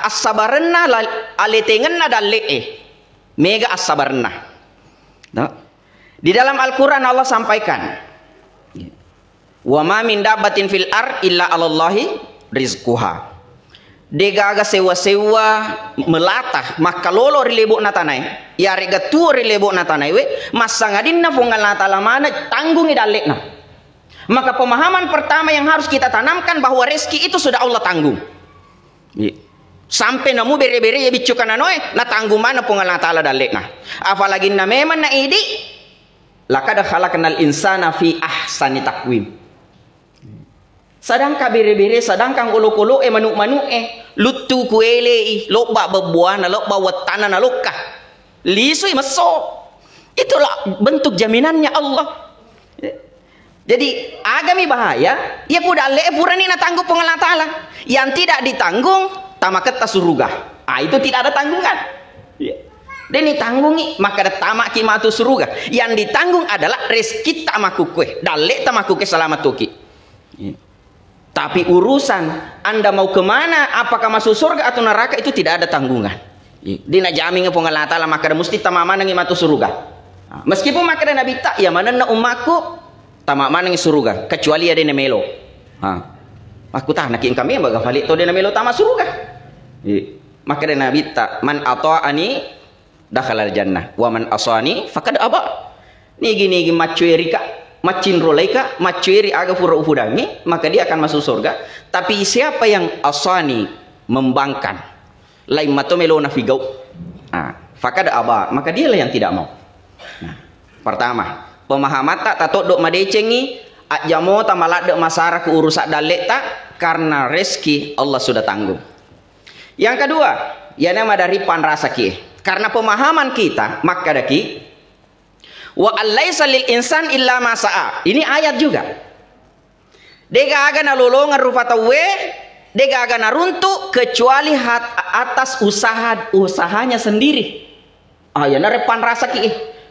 as-sabarna aletengenna dalle mega as-sabarna. Di dalam Al-Qur'an Allah sampaikan, wa ma min dabbatin fil ar illa 'alallahi rizquha. Degaga sewa-sewa melatah maka lolo rilebo natanai ya rega tu rilebo natanai we masangadinna fungal natala mana tanggungi dalekna. Maka pemahaman pertama yang harus kita tanamkan bahwa rezeki itu sudah Allah tanggung. Sampai namu bere-bere ya bicukan anoe na tanggung mana fungal natala dalekna. Apalagi na memang na idi laqad khalaqnal insana fi ahsani taqwim. Sedangkan bere-bere sedangkan ulu-ulu manuk-manuk lutu kuele loba bebuana loba watana na lokah lisui maso. Itulah bentuk jaminannya Allah. Jadi agami bahaya ya kuda le purani na tanggung pengalah taala yang tidak ditanggung tamaketa surga. Itu tidak ada tanggungan. Dan ditanggungi maka ada tamak kimatu surga. Yang ditanggung adalah rezeki tamakukwe dalek tamakukwe selamat tuki. Tapi urusan Anda mau kemana, apakah masuk surga atau neraka, itu tidak ada tanggungan. Dina jamin pengalah taala maka mesti tamamana ngimatu surga. Meskipun maka Nabi tak ya mana na umatku tamamana ngi surga kecuali ada nemelo. Aku tak nak kami yang baga falik to de nemelo tama surga. Maka Nabi tak man ata'ani dakhalal jannah wa man asani faqad aba. Nigi macueri ka macin rolaika macueri aga pura ufudangi maka dia akan masuk surga. Tapi siapa yang asani membangkang lain matomelo na figau faqad aba maka dialah yang tidak mau. Pertama pemahaman tak tato dok madecengi ajamo tamalat dok masara ke urusak dalek tak karena rezeki Allah sudah tanggung. Yang kedua ya nama dari panrasa ki karena pemahaman kita maka daki wa allaisa lil insan illa ma sa'a. Ini ayat juga. Dega aga na lolongan rupatawe, dega aga na runtuh kecuali atas usahanya sendiri. Ya na repan rasa ki.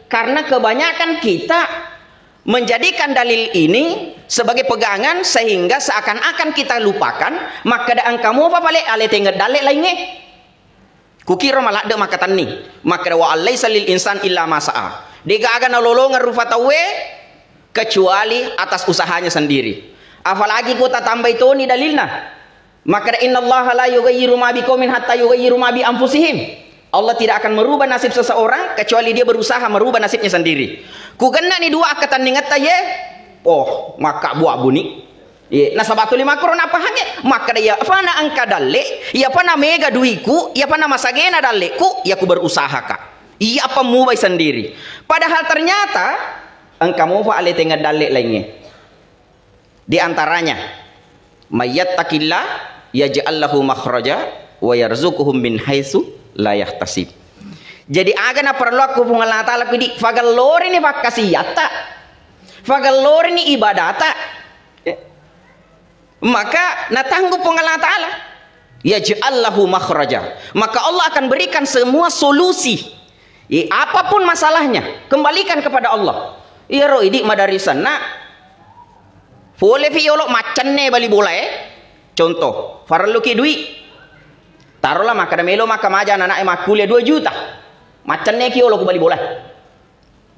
Karena kebanyakan kita menjadikan dalil ini sebagai pegangan sehingga seakan-akan kita lupakan maka daan kamu apa balik ale tengah dalil lainnya. Kukira malah de makatan ni. Maka wa allaisa lil insan illa ma sa'a. Dega aga nololongan rufatawe kecuali atas usahanya sendiri. Apalagi kita tambah itu ni dalilna. Maka innallaha la yughayyiru ma biqaumin hatta yughayyiru ma bi anfusihim. Allah tidak akan merubah nasib seseorang kecuali dia berusaha merubah nasibnya sendiri. Ku kena ni dua akatan ningat ye. Maka buah buni. Nah sabatu lima korona apa hanya maka dia fana angka dalle ya pana mega duiku ya pana masagena dalleku ya ku berusaha kak. Iya apa mubai sendiri. Padahal ternyata engkau fa ale tengah dalek lainnya. Di antaranya mayyattaqillah yaj'al lahu makhraja wa yarzuquhu min haitsu la yahtasib. Jadi agana perlu aku Allah taala di fagalor ini fakasiyata. Fagalor ini ibadata. Maka natanggup Allah taala yaj'al lahu makhraja. Maka Allah akan berikan semua solusi. Apapun masalahnya kembalikan kepada Allah. Iya ro idi madarisan nak boleh violok macan ne bali bola contoh farlu ki duit taruhlah maka melo maka maja anak emak kuliah 2 juta macan ne ki olok bali bola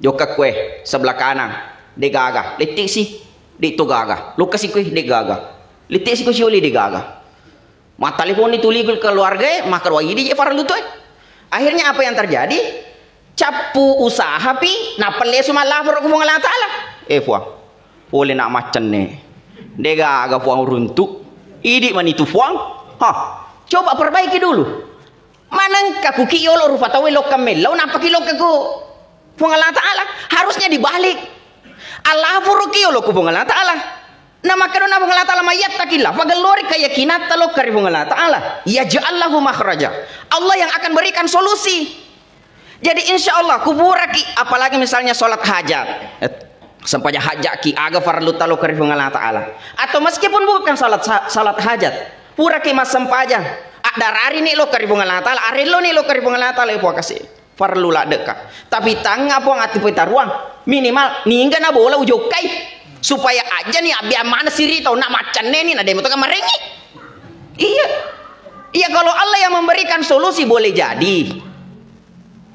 joka kue sebelah kanan de gaga letik si de to gaga lu kasih kue de gaga letik si ko si oli de gaga mak telepon dituli keluarga maka wa idi farlu tu akhirnya apa yang terjadi capu usaha pi na pele suma lapor ko Allah taala puang boleh nak macan ne dega aga puang runtuk idi manitu puang coba perbaiki dulu manangka ku ki yolo rupa tawe lo kamel lo napa ki lo ko puang Allah taala harusnya dibalik Allah furu ki yolo ko puang Allah taala nama kadona puang Allah taala mayattaqillah fagalori kayakinat lo kari puang Allah taala ya ja'allahu makhraja Allah yang akan berikan solusi. Jadi insya Allah kuburaki apalagi misalnya sholat hajat sampainya hajat ki aga farlu talo karifung Allah taala atau meskipun bukan salat hajat puraki mas sampaja darari ni lo karifung Allah taala ari lo ni lo karifung Allah taala po kasih farlu la dekat tapi tangga po ngati ruang minimal ningga na bola ujokai supaya aja nih biar mana siri tau nak macan ni na demo to kamarengi iya Iya, kalau Allah yang memberikan solusi boleh jadi.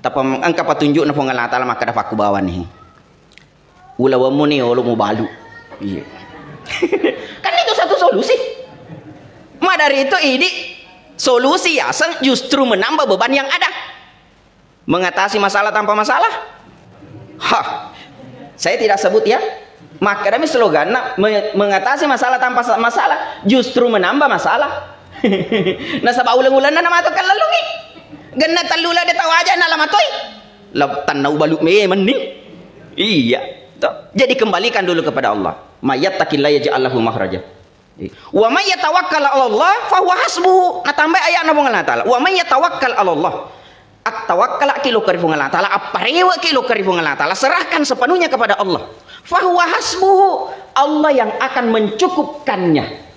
Tapi engkau petunjuk na Allah Ta'ala maka dapat aku bawa nih. Ulawamu nih ulu mau balu. Iya. Kan itu satu solusi. Ma dari itu ini solusi ya justru menambah beban yang ada. Mengatasi masalah tanpa masalah. Hah. Saya tidak sebut ya. Maka demi slogan mengatasi masalah tanpa masalah justru menambah masalah. Nasa paulang-ulan na namatokan lalungi. Ganna talula de tawaja na lamatoy. Laptan na ubaluk me mending. Iya. Jadi kembalikan dulu kepada Allah. Mayattaqillah yaj'al lahu makhraja. Wa may yatawakkal 'ala Allah fa huwa hasbuhu. Nah tambah ayat na Allah Ta'ala. Wa may yatawakkal 'ala Allah. At-tawakkal kilo karifu Allah Ta'ala. Aparewa kilo karifu Allah Ta'ala. Serahkan sepenuhnya kepada Allah. Fa huwa hasbuhu. Allah yang akan mencukupkannya.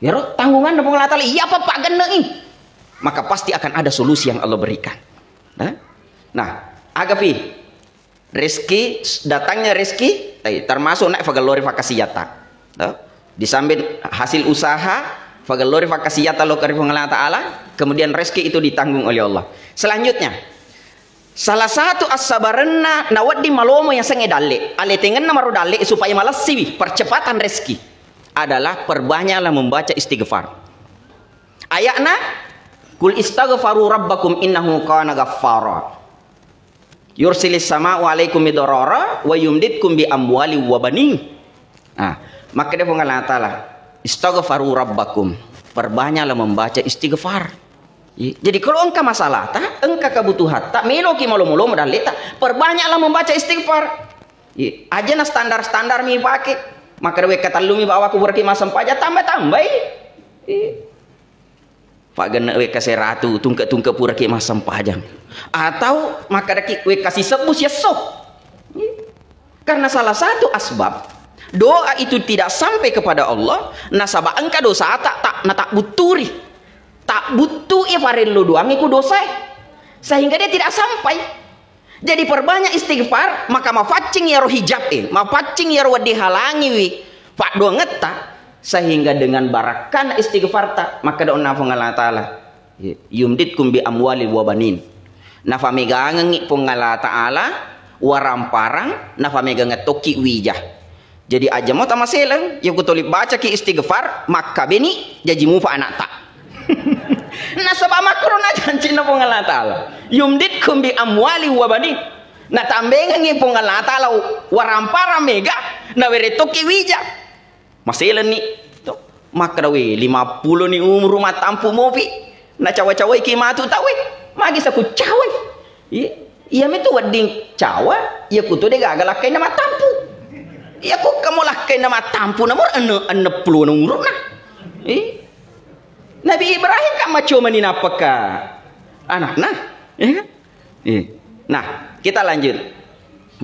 Ya roh, tanggungan dari Allah Ta'ala. Iya apa Pak Gendeng? Maka pasti akan ada solusi yang Allah berikan. Nah, agapi rezeki, datangnya rezeki termasuk nak fagalorifikasi yata. Disambit hasil usaha fagalorifikasi yata lo karifung Allah Ta'ala. Kemudian rezeki itu ditanggung oleh Allah. Selanjutnya, salah satu as-sabaranna nawaddi malomo yang senge dalle. Ale tengen namaru dalle supaya malas siwi percepatan rezeki adalah perbanyaklah membaca istighfar. Ayatna kul istaghfaru rabbakum innahu kana ghaffara. Yursilis sama'u 'alaikum midrara wa yumditkum bi amwali wa banin. Nah, maka dia Allah Ta'ala istaghfaru rabbakum. Perbanyaklah membaca istighfar. Jadi kalau engkau masalah tak, engkau kebutuhan tak melo ki malu-malu modal tak, perbanyaklah membaca istighfar. Aja na standar-standar mi pakai. Maka dewe katalumi bawa aku berki masam paja tambah-tambah. Pak gena we kasih ratu tungke-tungke pura ki masam pajang. Atau maka deki we kasih sebus ya sok. Karena salah satu asbab doa itu tidak sampai kepada Allah, nasabah engka dosa tak buturi. Tak butuh ya farello doang iku dosa. Sehingga dia tidak sampai. Jadi perbanyak istighfar, maka mafacing ya roh hijab mafacing ya roh dihalangi wi. Pak doa ngeta sehingga dengan barakan istighfar tak maka doa nafung Allah Ta'ala. Yumditkum bi amwali wa banin. Nafa megangi pung Allah Ta'ala waramparang nafa megangi toki wijah. Jadi aja mau tama seleng yang kutolip baca ki istighfar maka beni jadi mufa anak tak. Nah sebab makron aja cina pung Allah Ta'ala. Yumditkum bi amwali wa banin. Nah tambengan ngi pung Allah Ta'ala warampara mega na were toki wija. Masih ni to maka dawe 50 ni umur rumah tampu mopi. Na cawa-cawa ki matu tawe. Magi saku cawe. Iya metu wading cawa ya kutu de gagalakai nama tampu. Ya ku kamu lakai nama tampu namur ene puluh umur nah. Nabi Ibrahim kan maco meninapaka anak nah. Nah, kita lanjut.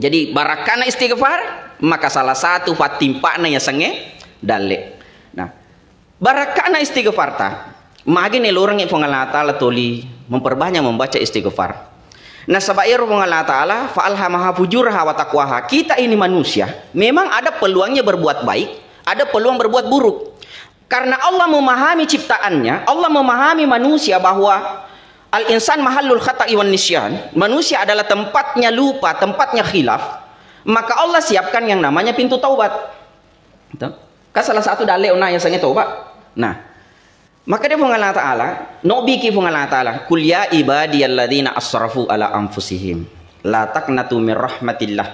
Jadi barakana istighfar maka salah satu patimpana ya sange dalle. Nah, barakana istighfar ta magi ne lorang yang Allah Ta'ala toli memperbanyak membaca istighfar. Nah, sabair Allah Ta'ala fa'alhamaha fujuraha wa taqwaha. Kita ini manusia memang ada peluangnya berbuat baik, ada peluang berbuat buruk. Karena Allah memahami ciptaannya, Allah memahami manusia bahwa al-insan mahallul khata'i wan nisyan. Manusia adalah tempatnya lupa, tempatnya khilaf. Maka Allah siapkan yang namanya pintu taubat. Kan salah satu dalil yang sangat taubat. Nah, maka dia Allah Ta'ala, Nabi ki Allah Ta'ala, kul ya ibadiyalladzina asrafu ala anfusihim, la taqnatu min rahmatillah,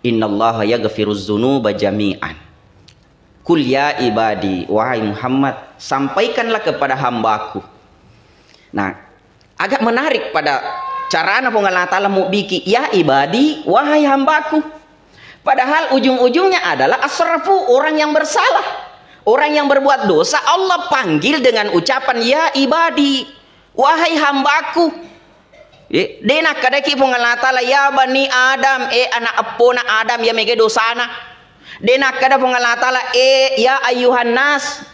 innallaha yaghfiruz dzunuba jami'an. Kul ya ibadi, wahai Muhammad, sampaikanlah kepada hambaku. Nah, agak menarik pada cara Allah Ta'ala mau bikin ya ibadi, wahai hambaku. Padahal ujung-ujungnya adalah asrafu, orang yang bersalah, orang yang berbuat dosa. Allah panggil dengan ucapan ya ibadi, wahai hambaku. Dena kadaki Allah Ta'ala ya bani Adam, anak apona Adam ya mege dosana. Dena kada Allah Ta'ala ya ayuhan nas,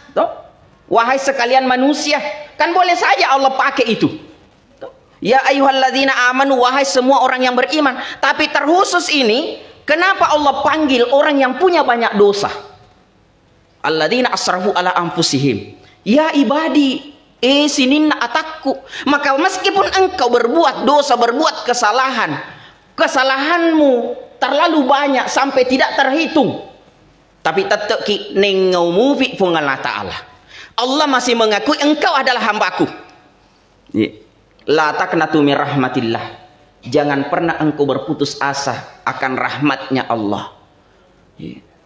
wahai sekalian manusia. Kan boleh saja Allah pakai itu. Ya ayyuhalladzina amanu, wahai semua orang yang beriman. Tapi terkhusus ini, kenapa Allah panggil orang yang punya banyak dosa? Alladzina asrafu ala anfusihim. Ya ibadi, sinin na atakku. Maka meskipun engkau berbuat dosa, berbuat kesalahan, kesalahanmu terlalu banyak sampai tidak terhitung, tapi tetap ki nengau mufi pun Allah Ta'ala. Allah masih mengakui engkau adalah hambaku. La taqnatu min rahmatillah. Jangan pernah engkau berputus asa akan rahmatnya Allah.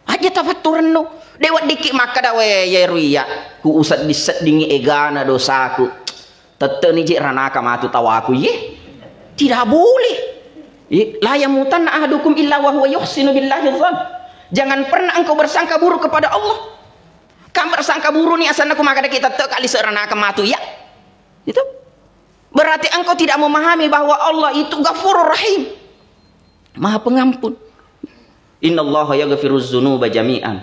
Aja tafatturan no. Dewa dikit maka dawe ya ruya. Ku usat diset dingi egana dosaku. Tete ni je ranaka matu tawaku ye. Tidak boleh. La yamutan ahadukum illa wa huwa yuhsinu billahi dzan. Jangan pernah engkau bersangka buruk kepada Allah. Kamu bersangka buruk ni asal aku maka kita tete kali seranaka matu ya. Itu berarti engkau tidak memahami bahwa Allah itu Ghafurur Rahim, Maha Pengampun. Innallaha yaghfiruz dzunuba jami'an.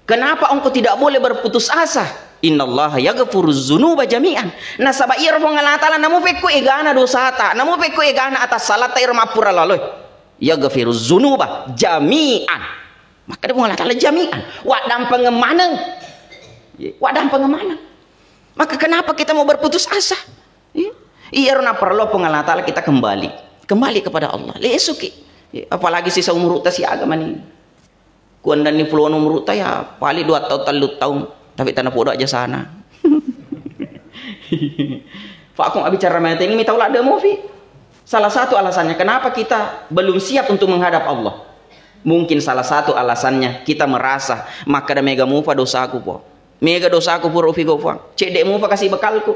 Kenapa engkau tidak boleh berputus asa? Innallaha yaghfiruz dzunuba jami'an. Nasaba irfo Allah Ta'ala namu pekku egana dosata, namu pekku egana atas salat ir mapura lalu. Yaghfiruz dzunuba jami'an. Maka dia Allah Ta'ala jami'an. Wadam pengemanang. Wadam pengemanang. Maka kenapa kita mau berputus asa? Iya, karena perlu pengalat Allah kita kembali kepada Allah. Lesuki, apalagi sisa umur ta si agama ni. Kuan dan ni puluhan umur ta ya, paling 2 tahun 3 tahun, tapi tanah podo aja sana. Pak aku bicara macam ini, tahu lah ada movie. Salah satu alasannya kenapa kita belum siap untuk menghadap Allah. Mungkin salah satu alasannya kita merasa maka ada mega mufa dosaku po. Mega dosaku pur ufi go po. Cek dek mufa kasih bekalku.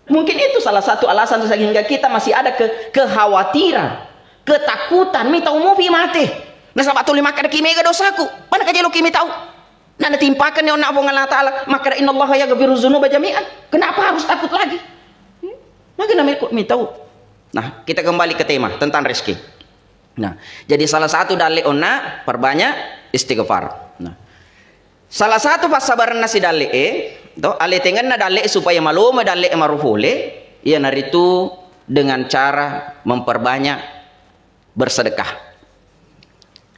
Mungkin itu salah satu alasan sehingga kita masih ada kekhawatiran, ketakutan. Mi tahu mufi mati. Nah sahabat tuli maka ada kimega dosaku. Mana kaje lo kimi tahu? Nah timpakan yang nak Allah Ta'ala. Maka innallaha yaghfiruz dzunuba jami'an. Kenapa harus takut lagi? Maka namanya mi tahu. Nah kita kembali ke tema tentang rezeki. Nah jadi salah satu dalil ona perbanyak istighfar. Nah salah satu pasabaran nasi dalil to ale tengen na dalek supaya maluma dalek marufule ia naritu dengan cara memperbanyak bersedekah.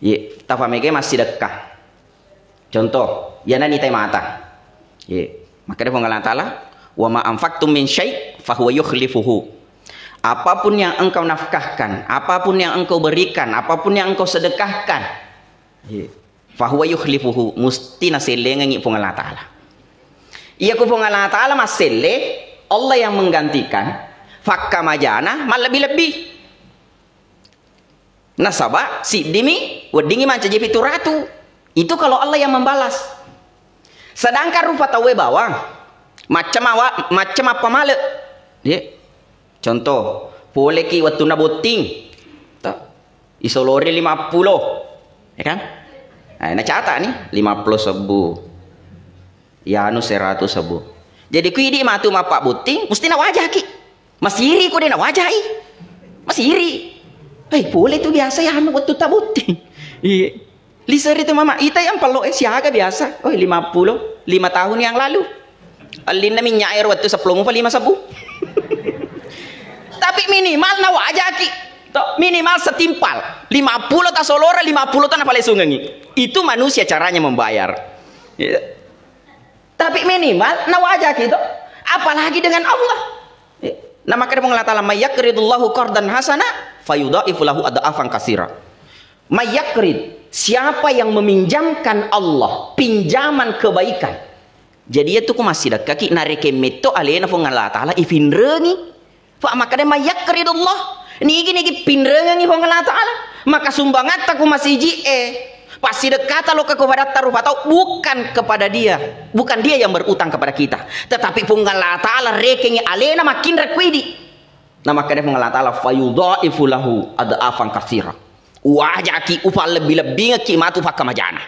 Ye, tafamege masih sedekah. Contoh, ya nani tay mata. Ye, maka dia Allah Ta'ala, wa ma anfaqtum min syai' fa huwa yukhlifuhu. Apapun yang engkau nafkahkan, apapun yang engkau berikan, apapun yang engkau sedekahkan, ye, fa huwa yukhlifuhu, mesti naselengi Allah Ta'ala. Ia kupung Allah Ta'ala masele Allah yang menggantikan fakka majana mal lebih-lebih. Nasaba si dimi wedingi manca jepi turatu. Itu kalau Allah yang membalas. Sedangkan rupa tawe bawang macam apa male. Dia contoh boleh ki waktu naboting isolori 50 ya kan? Nah catat nih 50 sebu. Ya anu 100 sebu. Jadi ku idi matu mapak buting mesti nak wajah ki. Masiri ku dia nak wajahi. Masiri. Boleh tu biasa ya anu waktu tak buting. Iya. Liser itu mama ita yang perlu siaga biasa. 50 5 tahun yang lalu. Alin na minyak air waktu 10 5 sebu. Tapi minimal nak wajah ki. Minimal setimpal. 50 tak solora 50 tak napale sungengi. Itu manusia caranya membayar. Ya. Tapi minimal na wajah gitu. Apalagi dengan Allah. Nah maka dia mengatakan mayyakridullahu qardan hasana fayudhaifu lahu ad'afan katsira. Mayyakrid, siapa yang meminjamkan Allah pinjaman kebaikan. Jadi itu ku masih dak kaki nareke meto alena fo Allah Ta'ala ifinrengi. Fa maka dia mayyakridullah. Nigi pinrengi fo Allah Ta'ala. Maka sumbangat aku masih pasti dekat lo kepada taruh atau bukan kepada dia, bukan dia yang berutang kepada kita, tetapi Allah Ta'ala rekengi alena makin rekwidi. Nah maka dia Allah Ta'ala fayudhaifu lahu ad'afan katsira. Wajah ki upah lebih-lebih ki matu fakka majana.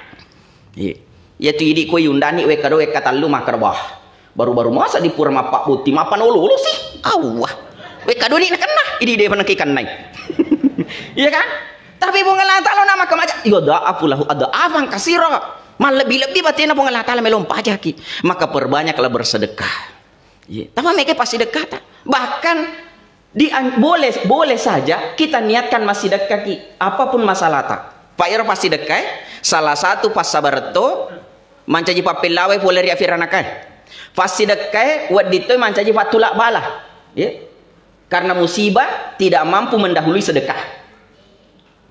Ya tu idi ko yundani we kado we katallu makar wah. Baru-baru masa di pura mapak putih mapan ulu sih. Awah. We kado ni kena idi dia penekikan naik. Iya kan? Tapi Allah Ta'ala nama kemaja yudha'afu lahu ad'afan katsira. Mal lebih-lebih batina Allah Ta'ala melom pajaki. Maka perbanyaklah bersedekah. Tapi mereka pasti dekat. Bahkan boleh saja kita niatkan masih dekat ki. Apapun masalah tak. Pak Ir pasti dekat. Salah satu pas sabar itu mancaji papelawe boleh riafiranakai. Fasidakkai wad ditoi mancaji fatulak bala. Ya. Karena musibah tidak mampu mendahului sedekah.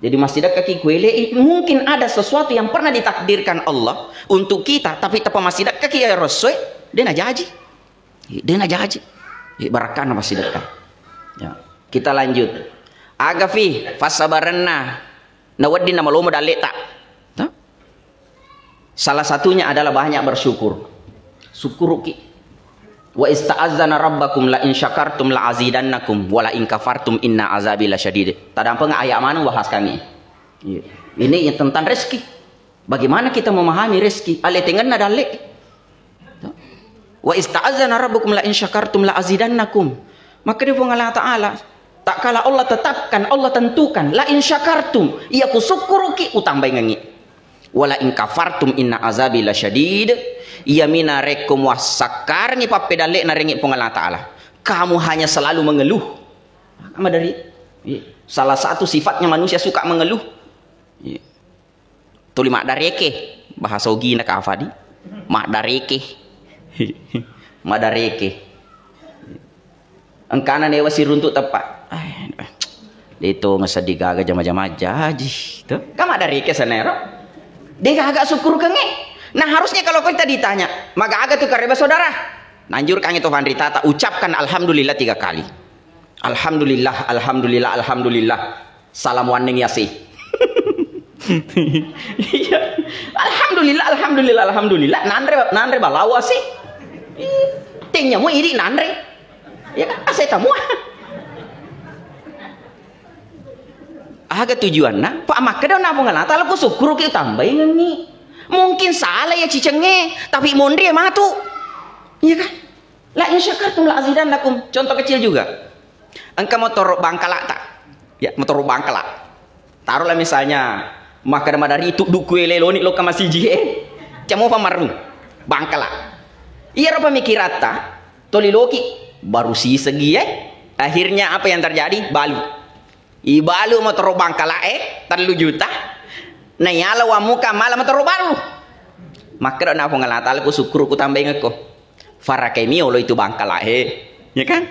Jadi masih sedekah ki kuele mungkin ada sesuatu yang pernah ditakdirkan Allah untuk kita, tapi tapa masih sedekah ki ya Rasul, dia nak jaji. Dia nak jaji. Barakah nama sedekah. Ya. Kita lanjut. Agafi fasabaranna nawaddi nama lomo dalek tak. Salah satunya adalah banyak bersyukur. Syukur ki. Wa ista'azzana rabbakum la in syakartum la azidannakum wa la in kafartum inna azabi lasyadid. Tadampang ayat mana bahas kami. Ini tentang rezeki. Bagaimana kita memahami rezeki? Ale tengenna dalek. Wa ista'azzana rabbakum la in syakartum la azidannakum. Maka dia Allah Ta'ala tak kala Allah tetapkan, Allah tentukan la in syakartum, ia kusyukur ki utambah ngangi. Wa la in kafartum inna azabi lasyadid. Ia mina rekum wasakar ni papedalek na rengit pong Allah Ta'ala. Kamu hanya selalu mengeluh. Sama dari salah satu sifatnya manusia suka mengeluh. Tuli mak dareke bahasa ugi nak afadi. Mak dareke. Mak dareke. Engkana newa si runtuk tepat. Itu masa digaga jama-jama jaji. Tuh, kamu dareke sanero. Dia agak syukur kenge. Nah harusnya kalau kita ditanya, maka agak tuh kareba saudara. Nanjur kang itu Fandri Tata ucapkan alhamdulillah 3 kali. Alhamdulillah, alhamdulillah, alhamdulillah. Salam waning ya sih. Alhamdulillah, alhamdulillah, alhamdulillah. Nandre balawa sih. Tingnya mu ini nandre. Ya kan saya tamu. Agak tujuannya, Pak maka dah napa ngalata laku syukur kita tambahin nih. Mungkin salah ya cicenge, tapi mondri ya matu. Iya kan? La in syakartum la azidannakum. Contoh kecil juga. Engkau mau taruh bangkala tak? Ya, mau taruh bangkala. Taruhlah misalnya maka dari itu duku eleloni lo kama siji Camo pamaru bangkala. Iya apa mikirata? Toliloki baru si segi Akhirnya apa yang terjadi? Balu. Ibalu mau taruh bangkala 3 juta. Nah yala wa muka malam taruh baru. Maka na pong Allah Ta'ala ku syukur ku tambahin aku. Farakemi lo itu bangkala ya kan?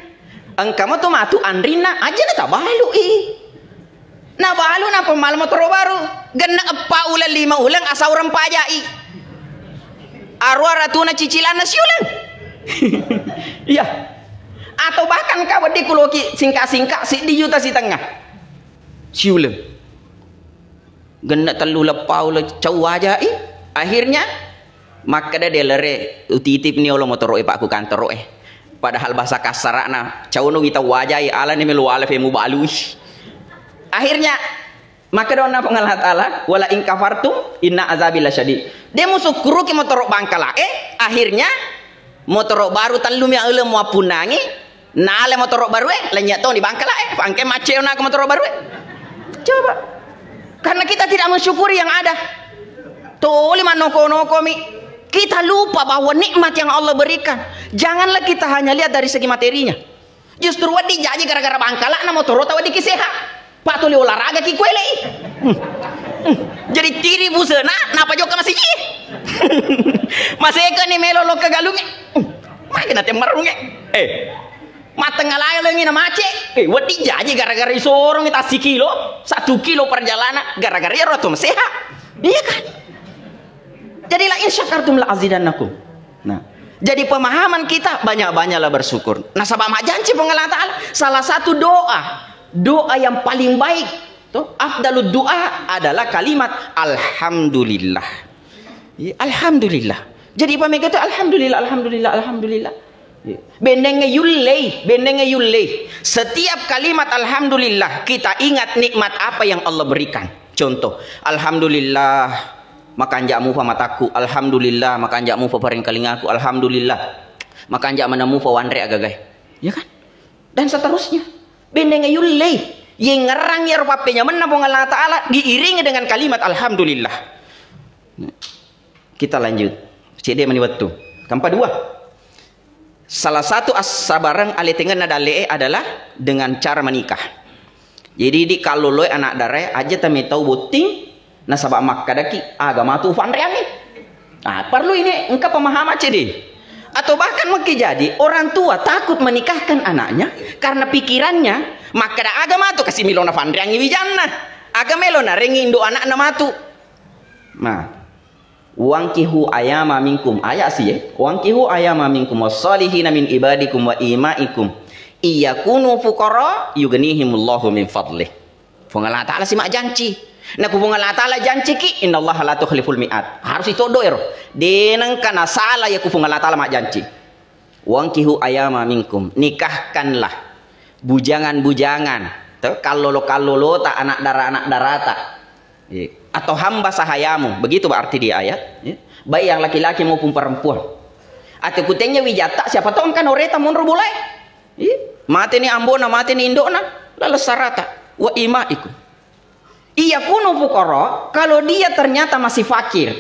Engkau mau tuh matu andrina aja na tabalu na balu na pemalam taruh baru. Gena 4 ulang 5 ulang asa orang pajai. Arwah ratuna cicilan na siulang. Iya. Atau bahkan kau di kuloki singkat-singkat si di juta si tengah. Siulang. Gena telu lepau le cau aja akhirnya maka dia lere utitip ni Allah motor pak ku kantor padahal bahasa kasarana cau no kita wajai ala ni melu alif mu balu akhirnya maka dia na pengalat Allah wala in kafartum inna azabil lasyadid dia musukuru ki motor bangkala akhirnya motor baru telu mi ele mu apunangi nale motor baru lenya to di bangkala pangke maceo na motor baru coba. Karena kita tidak mensyukuri yang ada. Tuh lima noko-noko mi. Kita lupa bahwa nikmat yang Allah berikan. Janganlah kita hanya lihat dari segi materinya. Justru wadi jaji gara-gara bangkala na motor tawa di kiseha. Pak tuli olahraga ki kuele. Jadi tiri busena napa joka masih ji. Masih ke ni melolo ke galunge. Makin nanti merunge. Mateng ngalayang na mace. Wadi jaji gara-gara isorong kita 1 kilo, 1 kilo perjalanan gara-gara ya roto sehat. Iya kan? Jadi la in syakartum la azidannakum. Nah, jadi pemahaman kita banyak-banyaklah bersyukur. Nah, sabab janji pengalat Allah salah satu doa yang paling baik tuh afdalud doa adalah kalimat alhamdulillah. Ya, alhamdulillah. Jadi pamega itu alhamdulillah, alhamdulillah, alhamdulillah. Benenge yulle. Setiap kalimat alhamdulillah kita ingat nikmat apa yang Allah berikan. Contoh, alhamdulillah makan jamu fa mataku, alhamdulillah makan jamu fa paring kalingaku, alhamdulillah makan jak menamu fa wanre agagai. Ya kan? Dan seterusnya. Benenge yulle yang ngerang ya rupanya menapung Allah Ta'ala diiringi dengan kalimat alhamdulillah. Kita lanjut. CD meniwatu. Kampa 2. Salah satu as-sabarang ali tengen nadale adalah dengan cara menikah. Jadi di kalau loy anak darai aja tami tahu buting nasabak makkadaki agama tu fanreami. Perlu ini engkau pemahaman cedi. Atau bahkan mungkin jadi orang tua takut menikahkan anaknya karena pikirannya maka da agama tu kasih milona fandriangi wijanna agama melona rengi indo anak nama tu. Nah, wangkihu ayama minkum ayat sih ya. Wangkihu ayama minkum wassalihina min ibadikum wa imaikum iyakunu fuqara yughnihimullahu min fadlih. Allah Ta'ala si mak janji. Nah kubung Allah Ta'ala janji ki innallaha la tukhliful mi'ad. Harus itu doer. Denang kana salah ya kubung Allah Ta'ala mak janji. Wangkihu ayama minkum, nikahkanlah bujangan-bujangan. Kalau tak anak darah tak. Atau hamba sahayamu. Begitu berarti di ayat. Baik yang laki-laki maupun perempuan. Atau kutengnya wijata siapa tahu kan oreta mundur boleh. Mati ni ambona, mati ni indona. Lalu sarata wa imaikum. Iya kuno fuqara, kalau dia ternyata masih fakir.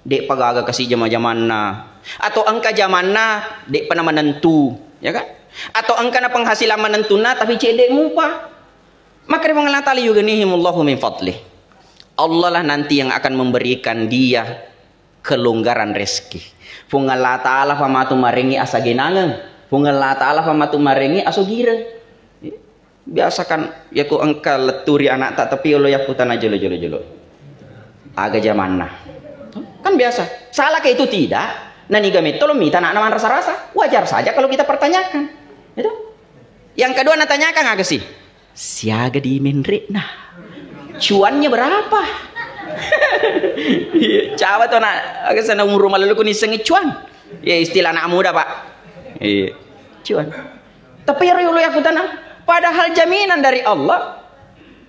Dek pagaga kasih zaman-zamanna. Atau angka zamanna dek pernah menentu, ya kan? Atau angka na penghasilan menentuna tapi cedek mupa. Maka dia mengatakan yughnihimullahu min fadlih. Allah lah nanti yang akan memberikan dia kelonggaran rezeki. Fung Allah Ta'ala pamatu maringi asa genangan. Fung Allah Ta'ala pamatu maringi aso gira. Biasa kan ya ku engkau leturi anak tak tapi lo ya putana jolo agak zaman nah kan biasa salah kayak itu tidak nani gamit tolong minta anak naman rasa-rasa wajar saja kalau kita pertanyakan itu yang kedua nak tanyakan agak sih siaga di menre nah cuannya berapa cawa tuh nak agak sana umur rumah lalu ku nisengi cuan ya istilah anak muda pak cuan tapi ya lo ya putana padahal jaminan dari Allah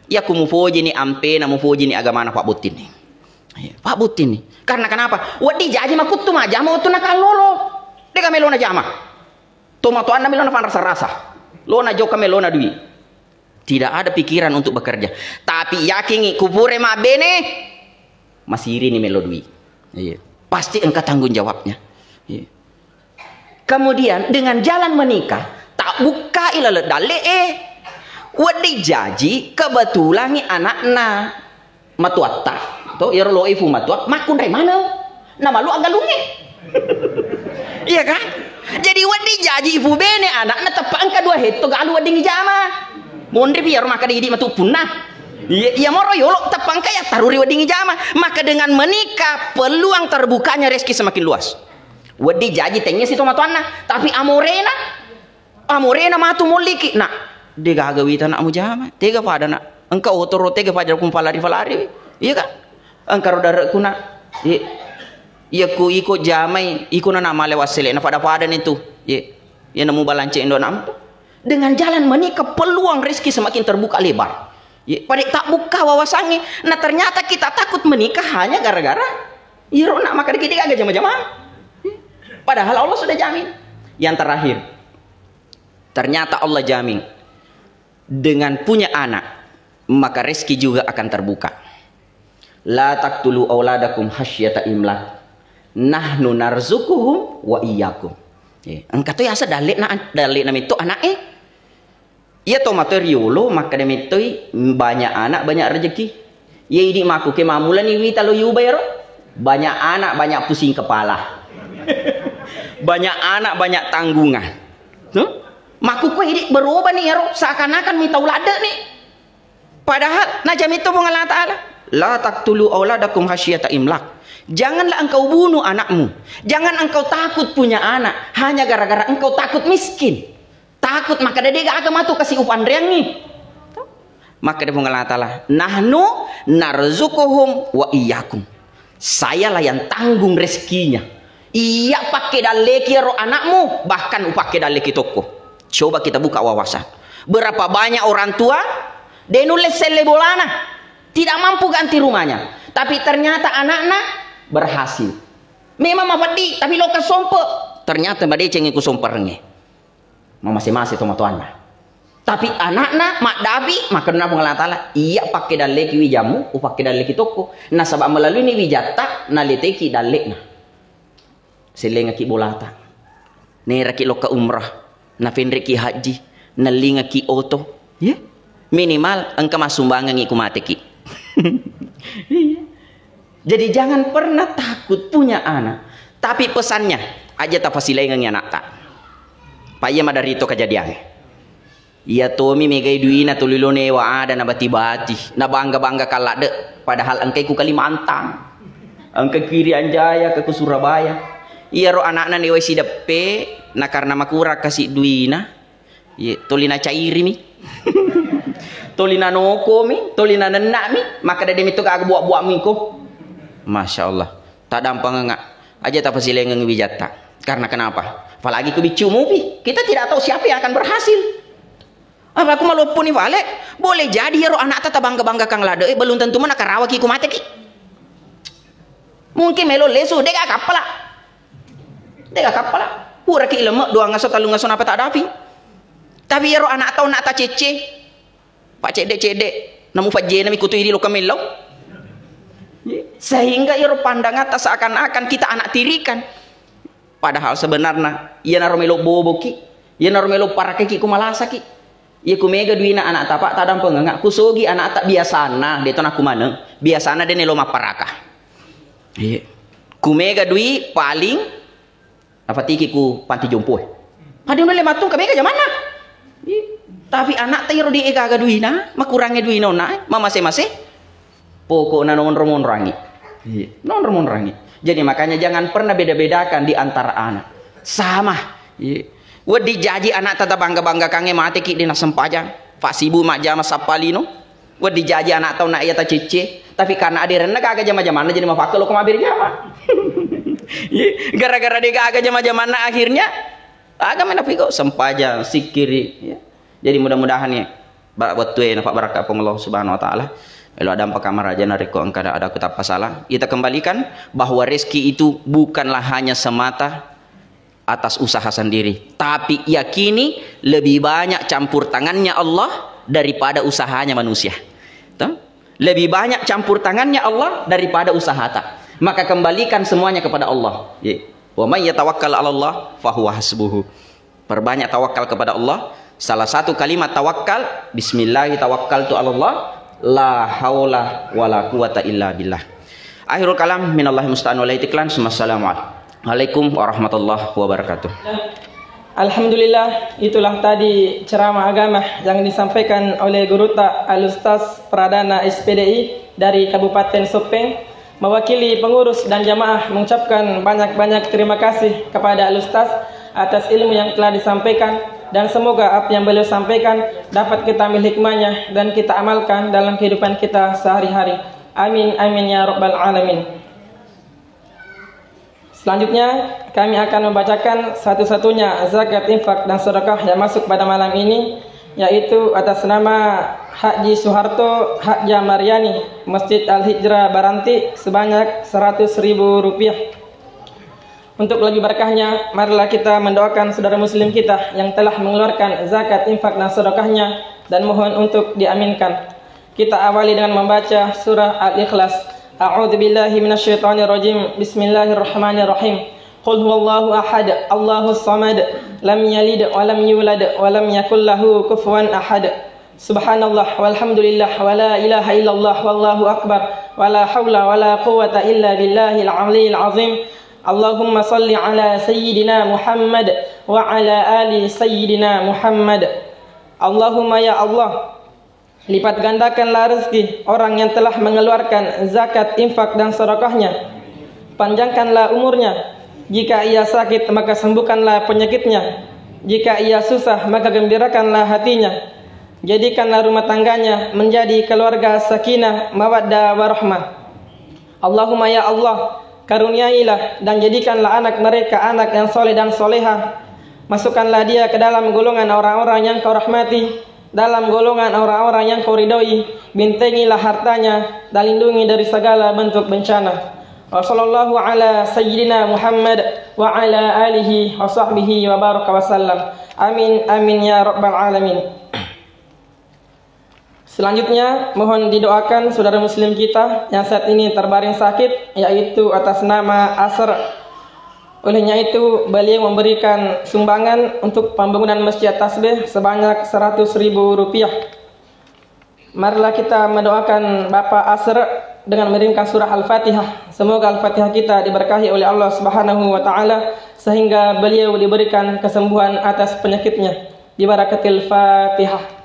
ya kumufoji ni ampe na mufoji ni agama na Pak Butin ni. Pak Butin ni. Karena kenapa? Wadi jaji makut tu maja mau tu nak lolo. Deka melona jama. Toma tu anda melona pan rasa-rasa. Lona joka melona dui. Tidak ada pikiran untuk bekerja. Tapi yakin kubure ma bene masih ini melodui. Pasti engkau tanggung jawabnya. Kemudian dengan jalan menikah tak buka ilalet dale wadi jaji kebetulan ni anakna matuatta to irlo ifu matuat makun dari mana nama lu agak lunge iya kan jadi wadi jaji ifu bene anakna tepang kedua heto galu wadi ngijama mondri biar maka di matu punah iya moro yolo tepang kaya taruri wadi ngijama maka dengan menikah peluang terbukanya rezeki semakin luas wadi jaji tengnya situ matuanna tapi amorena matu moliki nak dia gagawita nak mujama tega pada nak engkau otoro tega pada kumpalari iya kan engkau darah kuna iya ku ikut jamai ikut na nama lewat sele na pada itu iya namu balance indo nam dengan jalan menikah peluang rezeki semakin terbuka lebar pada tak buka wawasannya nah ternyata kita takut menikah hanya gara-gara iro nak maka kita agak jama-jama padahal Allah sudah jamin yang terakhir ternyata Allah jamin dengan punya anak maka rezeki juga akan terbuka. La taqtulu auladakum hasyata imlak. Nahnu narzukuhum wa iyyakum. Engkau tu asa dalik na itu anak ia to materiolo maka demitoi banyak anak banyak rezeki. Ye idi maku ke mamulan ni wita lo yubayro. Banyak anak banyak pusing kepala. Banyak anak banyak tanggungan. Maku ko ini berubah nih ya seakan-akan minta ulada nih padahal najam itu Allah Ta'ala la taqtulu auladakum hasyata imlak janganlah engkau bunuh anakmu jangan engkau takut punya anak hanya gara-gara engkau takut miskin takut maka dia agama tuh kasih upan nih maka dia Allah Ta'ala nahnu narzukuhum wa iyyakum saya lah yang tanggung rezekinya iya pakai daleki ro anakmu bahkan pakai daleki toko. Coba kita buka wawasan. Berapa banyak orang tua dia nulis selebolana tidak mampu ganti rumahnya, tapi ternyata anak-anak berhasil. Memang mafadi, tapi lo kesompo. Ternyata mbak cengeng kusompernya. Mau masih tomat tuanna. Tapi anak-anak mak dabi maka na Allah Ta'ala iya pakai daleki wijamu, pakai daleki toko. Nah sebab melalui ni wijata na leteki dalek na. Selenga ki bolata. Nera ki lo ke umrah. Na fenreki haji na linga ki oto minimal engkau masumbangan iku mate ki jadi jangan pernah takut punya anak tapi pesannya aja tak pasilengan anak tak. Paya madari itu kejadian. Ia tomi megai duina tulilone wa ada na bati-bati, na bangga-bangga kalak de, padahal engkai ku Kalimantan. Engkai kiri Anjaya ke Surabaya. Ia ro anak-anak ni wai sidape na karena makura kasih duina. Ye tolina cairi mi. Tolina noko mi, tolina nenak mi, maka dari itu kagak buat-buat mi ko. Masya Allah, tak dampang enggak. Aja tak pasilengan wijata. Karena kenapa? Apalagi ke bicu mupi, kita tidak tahu siapa yang akan berhasil. Apa aku malu pun ni vale, boleh jadi ya roh anak tata bangga kang lade, belum tentu mana karawa ki kumate ki. Mungkin melo lesu dega kapala, pura ki lemak dua ngaso talu ngaso apa tak dapi. Tapi ya roh anak tahu nak tak cece, pak cedek, namu faje nami kutu iri lo kamelo. Sehingga ya roh pandang atas seakan-akan kita anak tirikan. Padahal sebenarnya ia naro melo bobo ki, ia naro melo parake ki kumalasa ki. Ia ku mega duina anak tapak tak dampeng enggak kusogi anak tak biasana deton aku mana biasana de nelo maparaka. Iya. Ku mega dui paling apa tiki ku panti jompo. Padi udah lematung ka mega mana? Tapi anak tayro di ega duina, makurangnya duina na, mamase-mase. Pokok na non romon rangi. Iya, non romon rangi. Jadi makanya jangan pernah beda-bedakan di antara anak. Sama. Wadi jaji anak tata bangga kange mate ki dina sempajang. Pak sibu mak jama sapalino. Wadi jaji anak tau nak iya ta cece. Tapi karena ada rendah kagak jama-jamana jadi mafakal lo kemabir jama. Gara-gara dia kagak jama-jamana akhirnya agak menapi kok sempajang sikiri. Jadi mudah-mudahan ya. Buat tuh nafak barakah Allah Subhanahu Wa Taala. Lalu ada empat kamar aja nariko engkau ada kita pasalah. Kita kembalikan bahwa rezeki itu bukanlah hanya semata atas usaha sendiri, tapi yakini lebih banyak campur tangannya Allah daripada usahanya manusia. Tuh? Lebih banyak campur tangannya Allah daripada usaha tak. Maka kembalikan semuanya kepada Allah. Wa may yatawakkal 'ala Allah fahuwa hasbuhu. Perbanyak tawakal kepada Allah. Salah satu kalimat tawakal, bismillah tawakkaltu 'ala Allah. La haula wala quwata illa billah. Akhirul kalam minallahi musta'an wal itiklan. Assalamualaikum warahmatullahi wabarakatuh. Alhamdulillah, itulah tadi ceramah agama yang disampaikan oleh Guru Tak Al-Ustaz Pradana SPDI dari Kabupaten Sopeng. Mewakili pengurus dan jamaah mengucapkan banyak-banyak terima kasih kepada Al-Ustaz atas ilmu yang telah disampaikan. Dan semoga apa yang beliau sampaikan dapat kita ambil hikmahnya dan kita amalkan dalam kehidupan kita sehari-hari. Amin, amin ya rabbal alamin. Selanjutnya kami akan membacakan satu-satunya zakat, infak dan sedekah yang masuk pada malam ini, yaitu atas nama Haji Soeharto Haja Maryani, Masjid Al-Hijrah Baranti, sebanyak Rp100.000. Untuk lebih berkahnya, marilah kita mendoakan saudara muslim kita yang telah mengeluarkan zakat, infak dan sedekahnya dan mohon untuk diaminkan. Kita awali dengan membaca surah Al-Ikhlas. A'udzubillahi minasyaitonirrajim. Bismillahirrahmanirrahim. Qul huwallahu ahad, Allahus samad, lam yalid wa lam yulad wa lam yakul lahu kufuwan ahad. Subhanallah walhamdulillah wa la ilaha illallah wallahu akbar wa la haula wa la quwwata illa billahil aliyyil azim. Allahumma salli ala sayyidina Muhammad wa ala ali sayyidina Muhammad. Allahumma ya Allah, lipat gandakanlah rezeki orang yang telah mengeluarkan zakat, infak dan sedekahnya. Panjangkanlah umurnya. Jika ia sakit maka sembuhkanlah penyakitnya. Jika ia susah maka gembirakanlah hatinya. Jadikanlah rumah tangganya menjadi keluarga sakinah, mawaddah warahmah. Allahumma ya Allah, karuniailah dan jadikanlah anak mereka anak yang soleh dan soleha. Masukkanlah dia ke dalam golongan orang-orang yang kau rahmati, dalam golongan orang-orang yang kau ridhoi. Bentengilah hartanya dan lindungi dari segala bentuk bencana. Wa sallallahu ala sayyidina Muhammad wa ala alihi wa sahbihi wa baraka wa sallam. Amin amin ya rabbal alamin. Selanjutnya mohon didoakan saudara muslim kita yang saat ini terbaring sakit, yaitu atas nama Asr. Olehnya itu beliau memberikan sumbangan untuk pembangunan Masjid Tasbih sebanyak Rp100.000. Marilah kita mendoakan Bapak Asr dengan meringkas surah Al-Fatihah. Semoga Al-Fatihah kita diberkahi oleh Allah Subhanahu wa taala sehingga beliau diberikan kesembuhan atas penyakitnya. Bi barakatil Fatihah.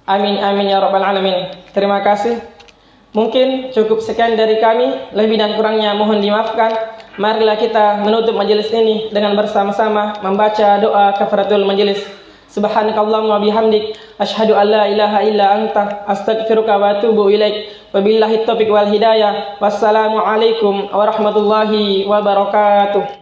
Amin amin ya rabbal alamin. Terima kasih. Mungkin cukup sekian dari kami, lebih dan kurangnya mohon dimaafkan. Marilah kita menutup majelis ini dengan bersama-sama membaca doa kafaratul majelis. Subhanakallahumma bihamdik asyhadu an la ilaha illa anta astaghfiruka wa atubu ilaik. Wabillahi taufiq wal hidayah. Wassalamu alaikum warahmatullahi wabarakatuh.